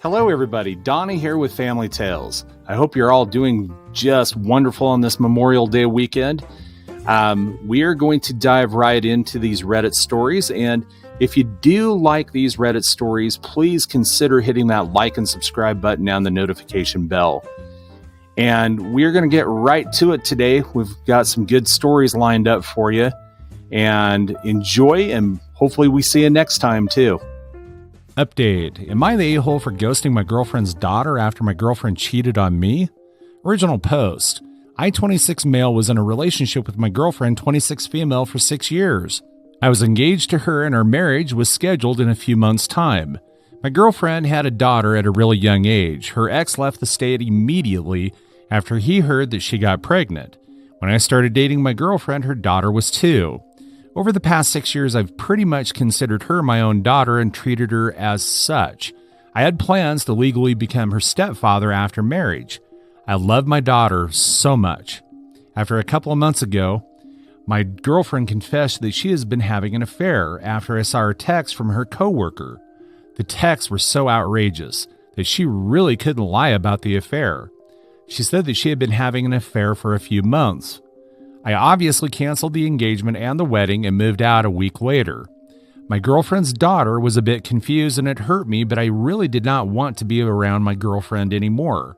Hello everybody, Donnie here with Family Tales. I hope you're all doing just wonderful on this Memorial Day weekend. We are going to dive right into these Reddit stories, and if you do like these Reddit stories, please consider hitting that like and subscribe button and the notification bell. And we're going to get right to it today. We've got some good stories lined up for you, and enjoy, and hopefully we see you next time too. Update. Am I the a-hole for ghosting my girlfriend's daughter after my girlfriend cheated on me? Original post. I, 26 male, was in a relationship with my girlfriend, 26 female, for 6 years. I was engaged to her and our marriage was scheduled in a few months' time. My girlfriend had a daughter at a really young age. Her ex left the state immediately after he heard that she got pregnant. When I started dating my girlfriend, her daughter was 2. Over the past 6 years, I've pretty much considered her my own daughter and treated her as such. I had plans to legally become her stepfather after marriage. I love my daughter so much. After a couple of months ago, my girlfriend confessed that she has been having an affair after I saw her text from her coworker. The texts were so outrageous that she really couldn't lie about the affair. She said that she had been having an affair for a few months. I obviously canceled the engagement and the wedding and moved out a week later. My girlfriend's daughter was a bit confused and it hurt me, but I really did not want to be around my girlfriend anymore.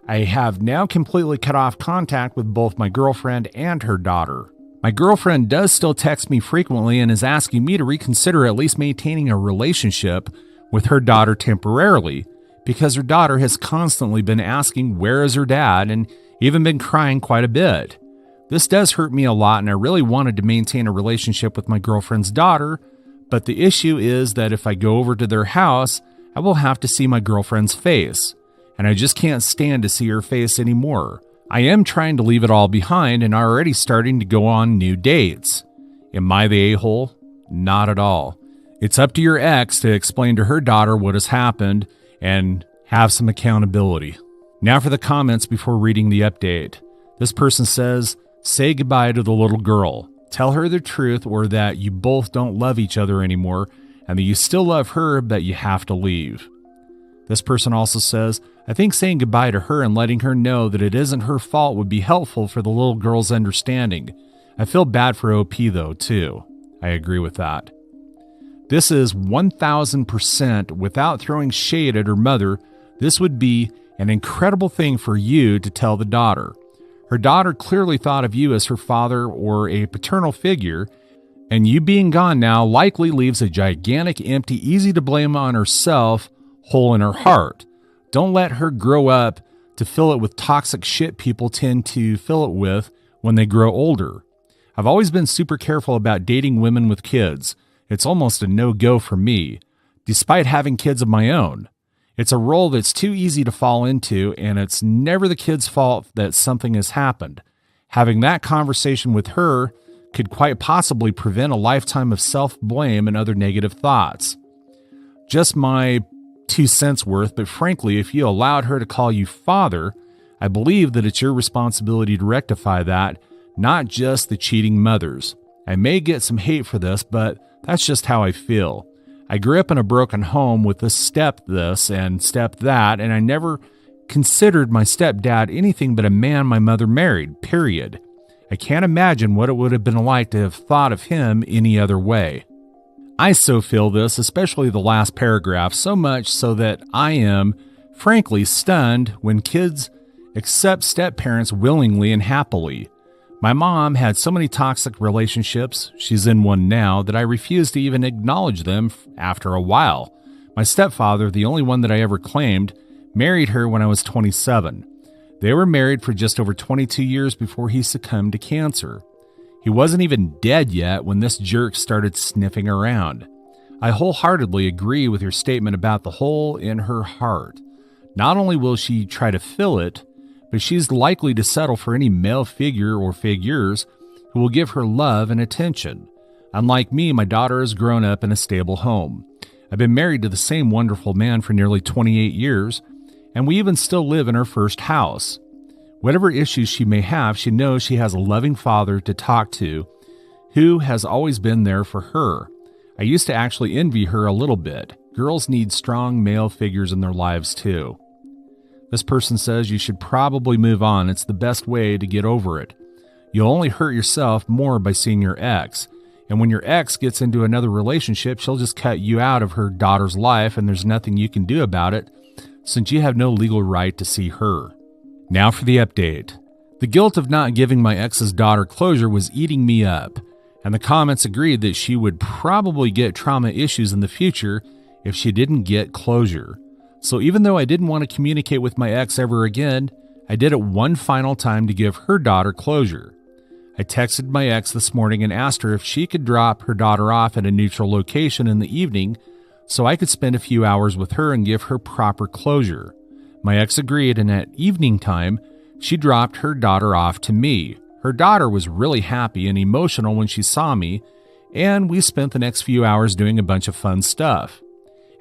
I have now completely cut off contact with both my girlfriend and her daughter. My girlfriend does still text me frequently and is asking me to reconsider at least maintaining a relationship with her daughter temporarily, because her daughter has constantly been asking where is her dad and even been crying quite a bit. This does hurt me a lot, and I really wanted to maintain a relationship with my girlfriend's daughter, but the issue is that if I go over to their house, I will have to see my girlfriend's face, and I just can't stand to see her face anymore. I am trying to leave it all behind and already starting to go on new dates. Am I the a-hole? Not at all. It's up to your ex to explain to her daughter what has happened and have some accountability. Now for the comments before reading the update. This person says, say goodbye to the little girl. Tell her the truth, or that you both don't love each other anymore and that you still love her, but you have to leave. This person also says, I think saying goodbye to her and letting her know that it isn't her fault would be helpful for the little girl's understanding. I feel bad for OP though, too. I agree with that. This is 1000% without throwing shade at her mother. This would be an incredible thing for you to tell the daughter. Her daughter clearly thought of you as her father or a paternal figure, and you being gone now likely leaves a gigantic, empty, easy to blame on herself hole in her heart. Don't let her grow up to fill it with toxic shit people tend to fill it with when they grow older. I've always been super careful about dating women with kids. It's almost a no-go for me, despite having kids of my own. It's a role that's too easy to fall into, and it's never the kid's fault that something has happened. Having that conversation with her could quite possibly prevent a lifetime of self-blame and other negative thoughts. Just my 2 cents worth, but frankly, if you allowed her to call you father, I believe that it's your responsibility to rectify that, not just the cheating mothers. I may get some hate for this, but that's just how I feel. I grew up in a broken home with a step this and step that, and I never considered my stepdad anything but a man my mother married, period. I can't imagine what it would have been like to have thought of him any other way. I so feel this, especially the last paragraph, so much so that I am, frankly, stunned when kids accept step-parents willingly and happily. My mom had so many toxic relationships, she's in one now, that I refused to even acknowledge them after a while. My stepfather, the only one that I ever claimed, married her when I was 27. They were married for just over 22 years before he succumbed to cancer. He wasn't even dead yet when this jerk started sniffing around. I wholeheartedly agree with your statement about the hole in her heart. Not only will she try to fill it, but she's likely to settle for any male figure or figures who will give her love and attention. Unlike me, my daughter has grown up in a stable home. I've been married to the same wonderful man for nearly 28 years, and we even still live in our first house. Whatever issues she may have, she knows she has a loving father to talk to who has always been there for her. I used to actually envy her a little bit. girls need strong male figures in their lives too. This person says you should probably move on. It's the best way to get over it. You'll only hurt yourself more by seeing your ex. And when your ex gets into another relationship, she'll just cut you out of her daughter's life, and there's nothing you can do about it since you have no legal right to see her. Now for the update. The guilt of not giving my ex's daughter closure was eating me up, and the comments agreed that she would probably get trauma issues in the future if she didn't get closure. So even though I didn't want to communicate with my ex ever again, I did it one final time to give her daughter closure. I texted my ex this morning and asked her if she could drop her daughter off at a neutral location in the evening so I could spend a few hours with her and give her proper closure. My ex agreed, and at evening time, she dropped her daughter off to me. Her daughter was really happy and emotional when she saw me, and we spent the next few hours doing a bunch of fun stuff.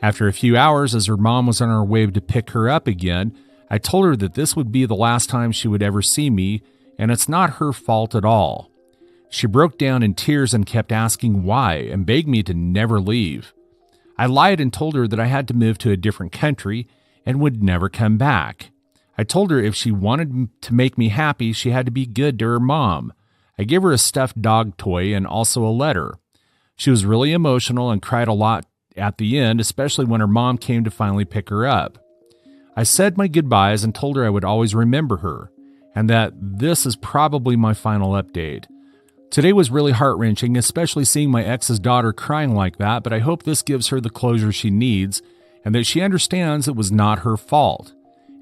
After a few hours, as her mom was on her way to pick her up again, I told her that this would be the last time she would ever see me, and it's not her fault at all. She broke down in tears and kept asking why and begged me to never leave. I lied and told her that I had to move to a different country and would never come back. I told her if she wanted to make me happy, she had to be good to her mom. I gave her a stuffed dog toy and also a letter. She was really emotional and cried a lot at the end, especially when her mom came to finally pick her up. I said my goodbyes and told her I would always remember her, and that this is probably my final update. Today was really heart-wrenching, especially seeing my ex's daughter crying like that, but I hope this gives her the closure she needs and that she understands it was not her fault.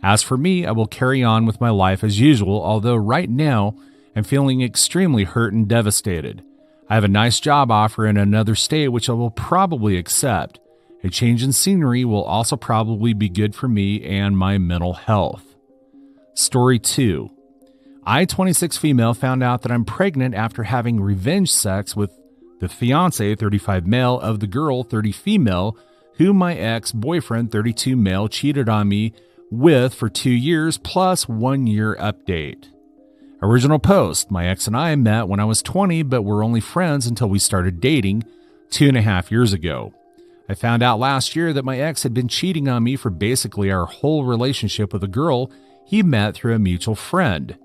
As for me, I will carry on with my life as usual, although right now I'm feeling extremely hurt and devastated. I have a nice job offer in another state which I will probably accept. A change in scenery will also probably be good for me and my mental health. Story 2. I, 26 female, found out that I'm pregnant after having revenge sex with the fiance, 35 male, of the girl, 30 female, who my ex-boyfriend, 32 male, cheated on me with for 2 years plus 1 year update. Original post. My ex and I met when I was 20, but were only friends until we started dating 2.5 years ago. I found out last year that my ex had been cheating on me for basically our whole relationship with a girl he met through a mutual friend.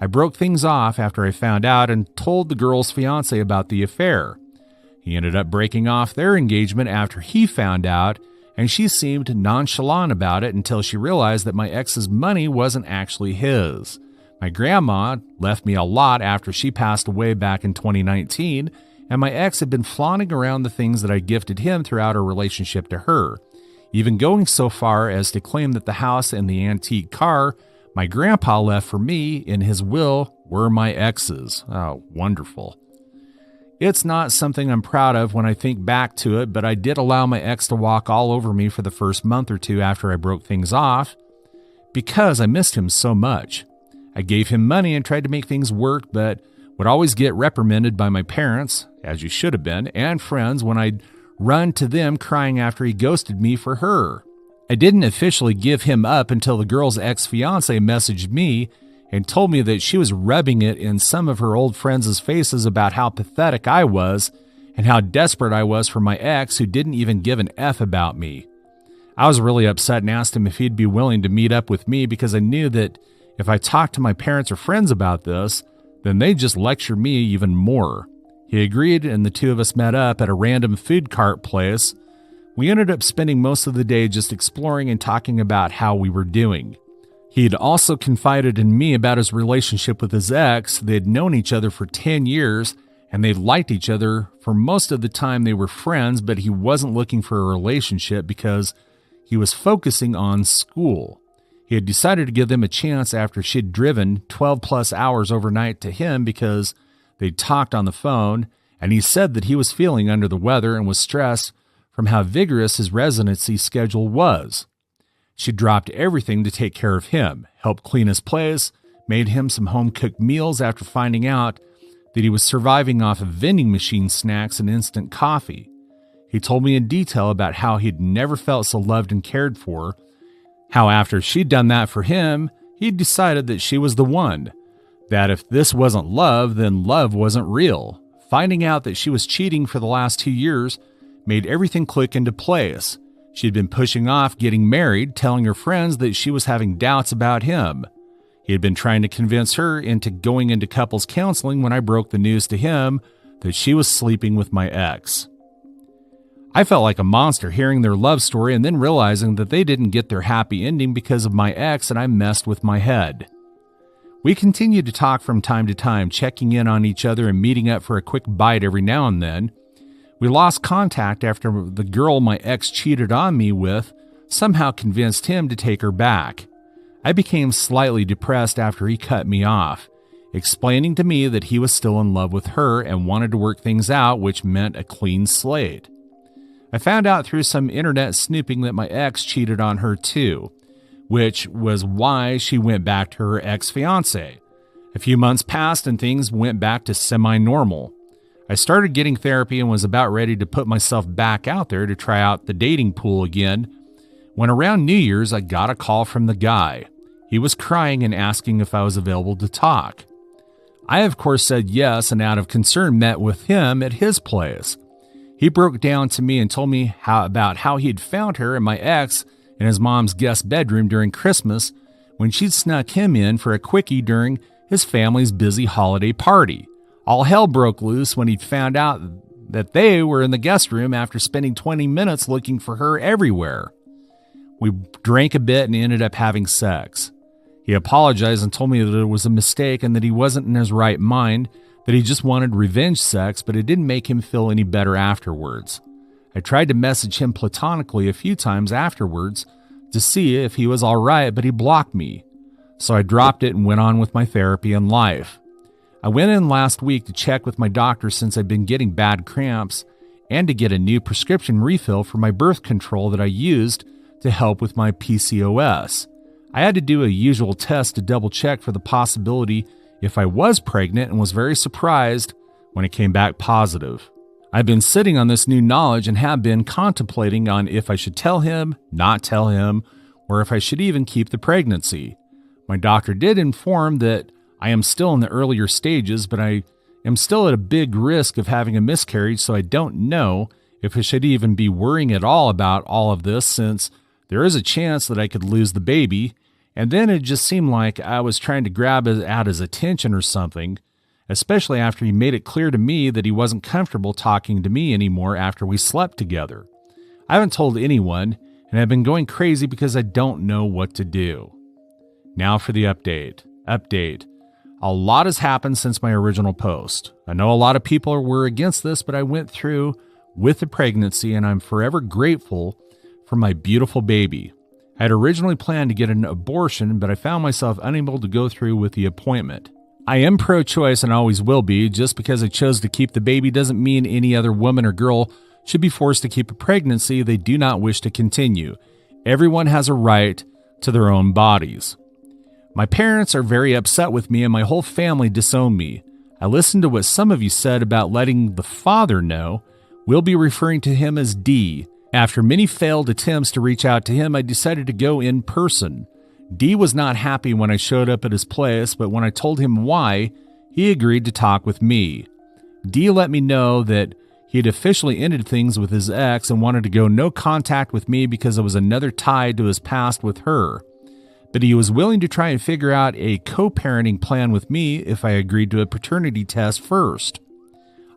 I broke things off after I found out and told the girl's fiance about the affair. He ended up breaking off their engagement after he found out, and she seemed nonchalant about it until she realized that my ex's money wasn't actually his. My grandma left me a lot after she passed away back in 2019, and my ex had been flaunting around the things that I gifted him throughout our relationship to her, even going so far as to claim that the house and the antique car my grandpa left for me in his will were my ex's. Oh, wonderful. It's not something I'm proud of when I think back to it, but I did allow my ex to walk all over me for the first month or two after I broke things off because I missed him so much. I gave him money and tried to make things work, but would always get reprimanded by my parents, as you should have been, and friends when I'd run to them crying after he ghosted me for her. I didn't officially give him up until the girl's ex-fiance messaged me and told me that she was rubbing it in some of her old friends' faces about how pathetic I was and how desperate I was for my ex who didn't even give an F about me. I was really upset and asked him if he'd be willing to meet up with me because I knew that if I talked to my parents or friends about this, then they'd just lecture me even more. He agreed, and the two of us met up at a random food cart place. We ended up spending most of the day just exploring and talking about how we were doing. He'd also confided in me about his relationship with his ex. They'd known each other for 10 years, and they liked each other for most of the time they were friends, but he wasn't looking for a relationship because he was focusing on school. He had decided to give them a chance after she'd driven 12 plus hours overnight to him because they'd talked on the phone, and he said that he was feeling under the weather and was stressed from how vigorous his residency schedule was. She dropped everything to take care of him, helped clean his place, made him some home-cooked meals after finding out that he was surviving off of vending machine snacks and instant coffee. He told me in detail about how he'd never felt so loved and cared for, how after she'd done that for him, he'd decided that she was the one, that if this wasn't love, then love wasn't real. Finding out that she was cheating for the last 2 years made everything click into place. She had been pushing off getting married, telling her friends that she was having doubts about him. He had been trying to convince her into going into couples counseling when I broke the news to him that she was sleeping with my ex. I felt like a monster hearing their love story and then realizing that they didn't get their happy ending because of my ex, and I messed with my head. We continued to talk from time to time, checking in on each other and meeting up for a quick bite every now and then. We lost contact after the girl my ex cheated on me with somehow convinced him to take her back. I became slightly depressed after he cut me off, explaining to me that he was still in love with her and wanted to work things out, which meant a clean slate. I found out through some internet snooping that my ex cheated on her too, which was why she went back to her ex-fiancé. A few months passed and things went back to semi-normal. I started getting therapy and was about ready to put myself back out there to try out the dating pool again, when around New Year's I got a call from the guy. He was crying and asking if I was available to talk. I of course said yes, and out of concern met with him at his place. He broke down to me and told me about how he'd found her and my ex in his mom's guest bedroom during Christmas when she'd snuck him in for a quickie during his family's busy holiday party. All hell broke loose when he'd found out that they were in the guest room after spending 20 minutes looking for her everywhere. We drank a bit and ended up having sex. He apologized and told me that it was a mistake and that he wasn't in his right mind, that he just wanted revenge sex, but it didn't make him feel any better afterwards. I tried to message him platonically a few times afterwards to see if he was all right, but he blocked me. So I dropped it and went on with my therapy and life. I went in last week to check with my doctor since I've been getting bad cramps and to get a new prescription refill for my birth control that I used to help with my PCOS. I had to do a usual test to double check for the possibility if I was pregnant and was very surprised when it came back positive. I've been sitting on this new knowledge and have been contemplating on if I should tell him, not tell him, or if I should even keep the pregnancy. My doctor did inform that I am still in the earlier stages, but I am still at a big risk of having a miscarriage, so I don't know if I should even be worrying at all about all of this, since there is a chance that I could lose the baby. And then it just seemed like I was trying to grab at his attention or something, especially after he made it clear to me that he wasn't comfortable talking to me anymore after we slept together. I haven't told anyone, and I've been going crazy because I don't know what to do. Now for the update. A lot has happened since my original post. I know a lot of people were against this, but I went through with the pregnancy, and I'm forever grateful for my beautiful baby. I had originally planned to get an abortion, but I found myself unable to go through with the appointment. I am pro-choice and always will be. Just because I chose to keep the baby doesn't mean any other woman or girl should be forced to keep a pregnancy they do not wish to continue. Everyone has a right to their own bodies. My parents are very upset with me and my whole family disown me. I listened to what some of you said about letting the father know. We'll be referring to him as D. After many failed attempts to reach out to him, I decided to go in person. D was not happy when I showed up at his place, but when I told him why, he agreed to talk with me. D let me know that he had officially ended things with his ex and wanted to go no contact with me because it was another tie to his past with her. But he was willing to try and figure out a co-parenting plan with me if I agreed to a paternity test first.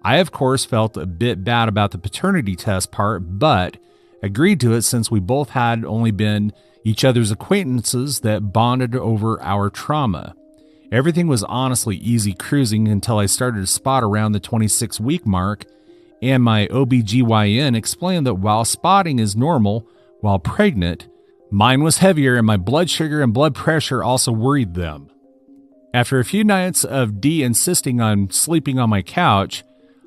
I, of course, felt a bit bad about the paternity test part, but agreed to it since we both had only been each other's acquaintances that bonded over our trauma. Everything was honestly easy cruising until I started to spot around the 26-week mark, and my OBGYN explained that while spotting is normal while pregnant, mine was heavier and my blood sugar and blood pressure also worried them. After a few nights of D insisting on sleeping on my couch,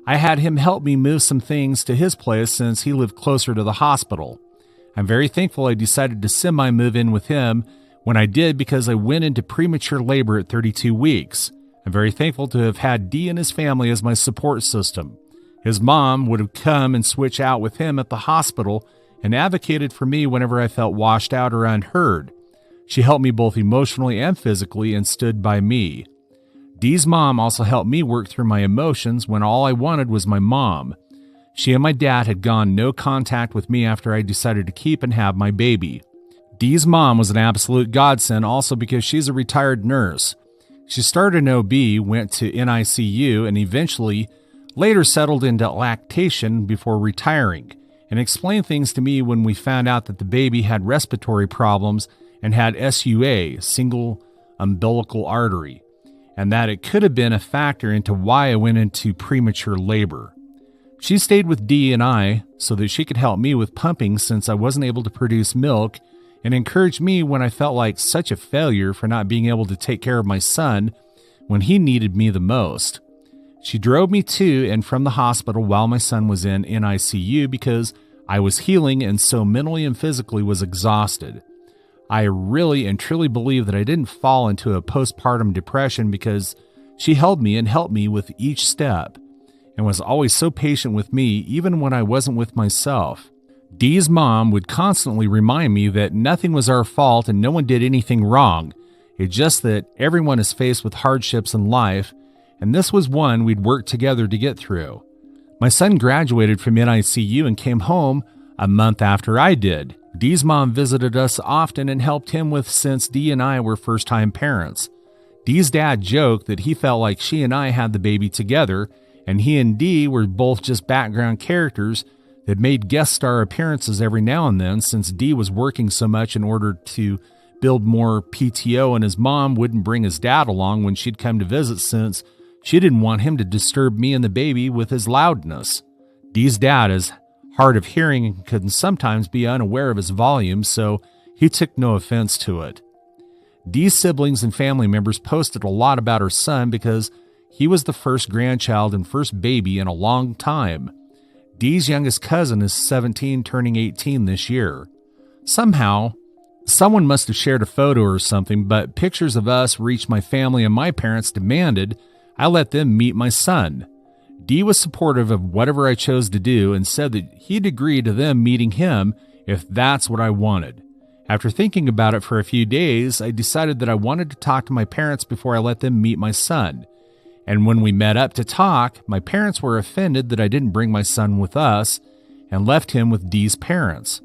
I had him help me move some things to his place since he lived closer to the hospital. I'm very thankful I decided to semi-move in with him when I did because I went into premature labor at 32 weeks. I'm very thankful to have had D and his family as my support system. His mom would have come and switched out with him at the hospital and advocated for me whenever I felt washed out or unheard. She helped me both emotionally and physically and stood by me. Dee's mom also helped me work through my emotions when all I wanted was my mom. She and my dad had gone no contact with me after I decided to keep and have my baby. Dee's mom was an absolute godsend also because she's a retired nurse. She started in OB, went to NICU, and eventually later settled into lactation before retiring, and explained things to me when we found out that the baby had respiratory problems and had SUA, single umbilical artery, and that it could have been a factor into why I went into premature labor. She stayed with Dee and I so that she could help me with pumping since I wasn't able to produce milk, and encouraged me when I felt like such a failure for not being able to take care of my son when he needed me the most. She drove me to and from the hospital while my son was in NICU because I was healing and so mentally and physically was exhausted. I really and truly believe that I didn't fall into a postpartum depression because she held me and helped me with each step and was always so patient with me even when I wasn't with myself. Dee's mom would constantly remind me that nothing was our fault and no one did anything wrong. It's just that everyone is faced with hardships in life, and this was one we'd worked together to get through. My son graduated from NICU and came home a month after I did. Dee's mom visited us often and helped him with since Dee and I were first-time parents. Dee's dad joked that he felt like she and I had the baby together, and he and Dee were both just background characters that made guest star appearances every now and then since Dee was working so much in order to build more PTO, and his mom wouldn't bring his dad along when she'd come to visit since she didn't want him to disturb me and the baby with his loudness. Dee's dad is hard of hearing and could sometimes be unaware of his volume, so he took no offense to it. Dee's siblings and family members posted a lot about her son because he was the first grandchild and first baby in a long time. Dee's youngest cousin is 17, turning 18 this year. Somehow, someone must have shared a photo or something, but pictures of us reached my family and my parents demanded I let them meet my son. Dee was supportive of whatever I chose to do and said that he'd agree to them meeting him if that's what I wanted. After thinking about it for a few days, I decided that I wanted to talk to my parents before I let them meet my son. And when we met up to talk, my parents were offended that I didn't bring my son with us and left him with Dee's parents.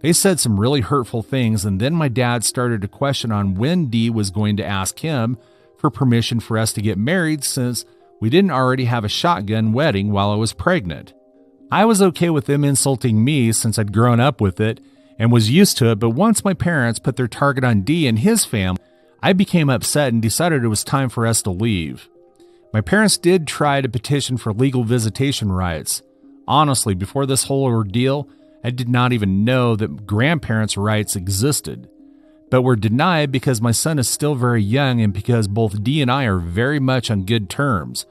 They said some really hurtful things, and then my dad started to question on when Dee was going to ask him for permission for us to get married since we didn't already have a shotgun wedding while I was pregnant. I was okay with them insulting me since I'd grown up with it and was used to it, but once my parents put their target on Dee and his family, I became upset and decided it was time for us to leave. My parents did try to petition for legal visitation rights. Honestly, before this whole ordeal, I did not even know that grandparents' rights existed, but were denied because my son is still very young and because both Dee and I are very much on good terms,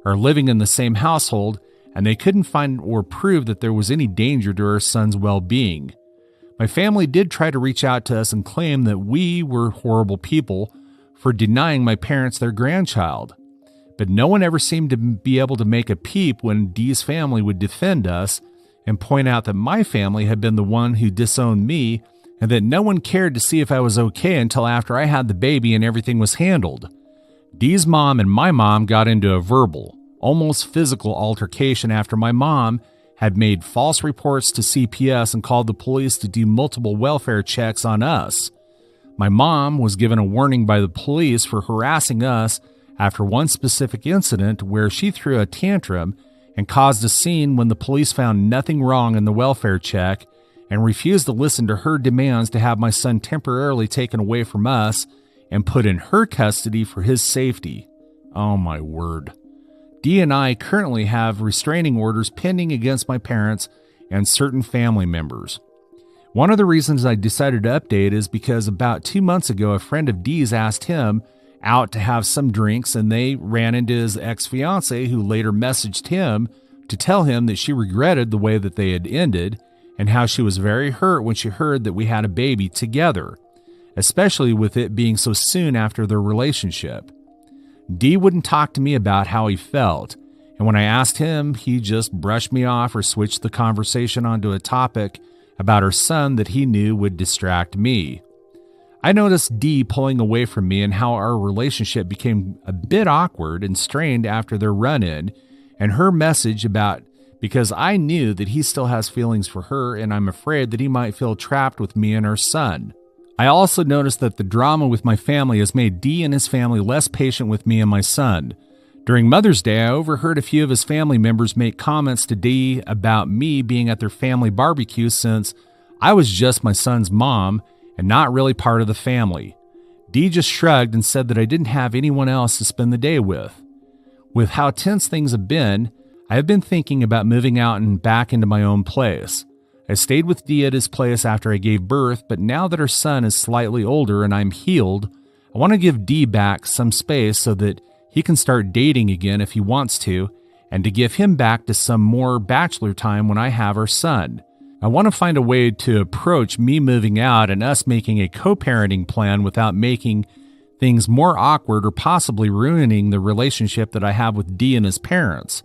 are living in the same household, and they couldn't find or prove that there was any danger to our son's well-being. My family did try to reach out to us and claim that we were horrible people for denying my parents their grandchild. But no one ever seemed to be able to make a peep when Dee's family would defend us and point out that my family had been the one who disowned me and that no one cared to see if I was okay until after I had the baby and everything was handled. Dee's mom and my mom got into a verbal, almost physical altercation after my mom had made false reports to CPS and called the police to do multiple welfare checks on us. My mom was given a warning by the police for harassing us after one specific incident where she threw a tantrum and caused a scene when the police found nothing wrong in the welfare check and refused to listen to her demands to have my son temporarily taken away from us and put in her custody for his safety. Oh my word. Dee and I currently have restraining orders pending against my parents and certain family members. One of the reasons I decided to update is because about 2 months ago, a friend of Dee's asked him out to have some drinks, and they ran into his ex-fiancée, who later messaged him to tell him that she regretted the way that they had ended and how she was very hurt when she heard that we had a baby together, especially with it being so soon after their relationship. Dee wouldn't talk to me about how he felt, and when I asked him, he just brushed me off or switched the conversation onto a topic about her son that he knew would distract me. I noticed Dee pulling away from me and how our relationship became a bit awkward and strained after their run-in, and her message about because I knew that he still has feelings for her, and I'm afraid that he might feel trapped with me and our son. I also noticed that the drama with my family has made D and his family less patient with me and my son. During Mother's Day, I overheard a few of his family members make comments to D about me being at their family barbecue, since I was just my son's mom and not really part of the family. D just shrugged and said that I didn't have anyone else to spend the day with. With how tense things have been, I have been thinking about moving out and back into my own place. I stayed with D at his place after I gave birth, but now that our son is slightly older and I'm healed, I want to give D back some space so that he can start dating again if he wants to, and to give him back to some more bachelor time when I have our son. I want to find a way to approach me moving out and us making a co-parenting plan without making things more awkward or possibly ruining the relationship that I have with D and his parents.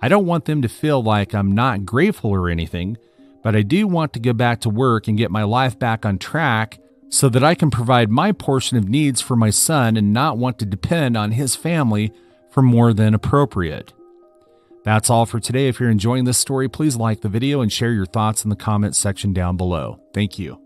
I don't want them to feel like I'm not grateful or anything, but I do want to go back to work and get my life back on track so that I can provide my portion of needs for my son and not want to depend on his family for more than appropriate. That's all for today. If you're enjoying this story, please like the video and share your thoughts in the comments section down below. Thank you.